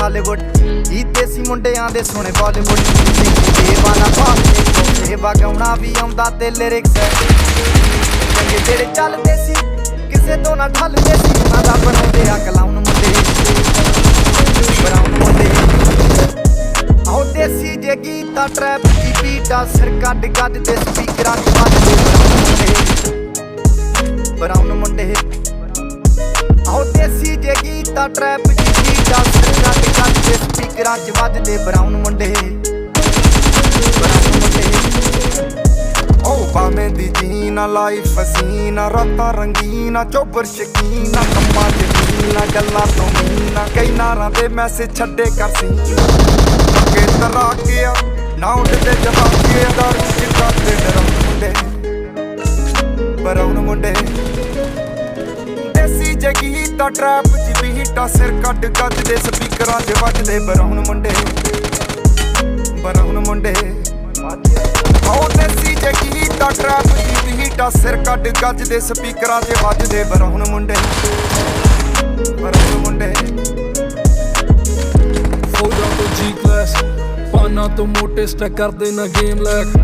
Tollywood ਇਹ ਦੇਸੀ ਮੁੰਡਿਆਂ ਦੇ ਸੋਹਣੇ ਬਾਲੀਵੁੱਡ ਸੇਵਾ ਨਾ ਪਾਉਂਦੇ ਸੇਵਾ ਗਾਉਣਾ ਵੀ ਆਉਂਦਾ ਤੇ ਲਿਰਿਕਸ ਚੰਗੇ ਜਿਹੜੇ ਚੱਲਦੇ ਸੀ ਕਿਸੇ ਤੋਂ ਨਾ ਠੱਲਦੇ ਸੀ ਉਹਨਾਂ ਦਾ ਬਣਾਉਂਦੇ ਆ ਕਲਾਉਨ ਮੁੰਡੇ ਬਰਾਉਨ ਮੁੰਡੇ ਆਹ ਦੇਸੀ ਜੇ ਗੀਤਾ ਟਰੈਪ ਦੀ ਬੀਟਾ ਸਿਰ ਕੱਢ ਕੱਢ ਦੇ ਸਪੀਕਰਾਂ 'ਚ ਵੱਜਦੇ ਬਰਾਉਨ ਮੁੰਡੇ ਆਹ ਦੇਸੀ ਜੇ ਗੀਤਾ ਟਰੈਪ ਦੀ ਬੀਟਾ ਸਿਰ ਕੱਢ ਕੱਢ ਦੇ ਸਪੀਕਰਾਂ 'ਚ ਵੱਜਦੇ ਬਰਾਉਨ ਮੁੰਡੇ ਭਾਵੇਂ ਦੀ ਜੀਨਾ ਲਾਈਫ ਹਸੀਨਾ ਰਾਤਾਂ ਰੰਗੀਨਾ ਚੋਬਰ ਸ਼ਕੀਨਾ ਕੰਮਾਂ ਚ ਮੀਨਾ ਗੱਲਾਂ ਤੋਂ ਮੀਨਾ ਕਈ ਨਾਰਾਂ ਦੇ ਮੈਸੇਜ ਛੱਡੇ ਕਰ ਸੀਨਾ ਕੇ ਤਰਾ ਗਿਆ ਨਾ ਉੱਡਦੇ ਜਵਾਕੇ ਦਰ ਕਿੱਦਾਂ ਦੇ ਬਰਾਉਨ ਮੁੰਡੇ ਦੇਸੀ ਜਗੀ ਤਾਂ ਟਰੈਪ ਚ ਬੀਟਾ ਸਿਰ ਕੱਢ ਕੱਢ ਦੇ ਸਪੀਕਰਾਂ 'ਚ ਵੱਜਦੇ ਬਰਾਉਨ ਮੁੰਡੇ ਆਹ ਦੇਸੀ ਜਗੀ ਤਾਂ ਟਰੈਪ ਦੀ ਬੀਟਾ ਸਿਰ ਕੱਢ ਗੱਜ ਦੇ ਸਪੀਕਰਾਂ 'ਚ ਵੱਜਦੇ ਬਰਾਉਨ ਮੁੰਡੇ ਫੌਜਾਂ ਤੋਂ ਜੀ ਕਲਾਸ ਪਾਨਾ ਤੋਂ ਮੋਟੇ ਸਟੈਕ ਕਰਦੇ ਨਾ ਗੇਮ ਲੈਕ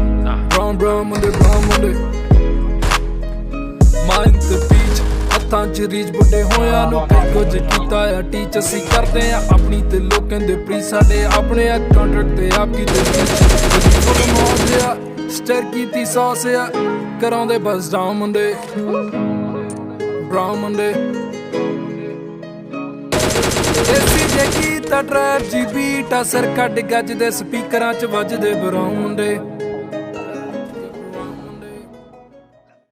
ਬਰਾਉਨ ਮੁੰਡੇ ਮਾਈਂਡ ਤੇ ਪੀਚ ਹੱਥਾਂ 'ਚ ਰੀਚ ਬੁੱਢੇ ਹੋਇਆਂ ਨੂੰ ਕਈ ਕੁਝ ਕੀਤਾ ਆ ਟੀਚ ਅਸੀਂ ਕਰਦੇ ਆ ਆਪਣੀ ਤੇ ਲੋਕਾਂ ਦੇ ਪ੍ਰੀ ਸਾਡੇ ਆਪਣੇ ਆ ਕੰਟਰੈਕਟ ਤੇ ਆਪ ਕੀ ਦੇ ਸਟਰ ਕੀਤੀ ਸੌਸ ਆ ਕਰਾਉਂਦੇ ਬਸ ਡਾਊਨ ਮੁੰਡੇ ਬਰਾਉਨ ਮੁੰਡੇ ਦੇਸੀ ਜੇ ਕੀਤਾ ਟਰੈਪ ਜੀ ਬੀਟਾ ਸਿਰ ਕੱਢ ਗੱਜ ਦੇ ਸਪੀਕਰਾਂ 'ਚ ਵੱਜਦੇ ਬਰਾਉਨ ਮੁੰਡੇ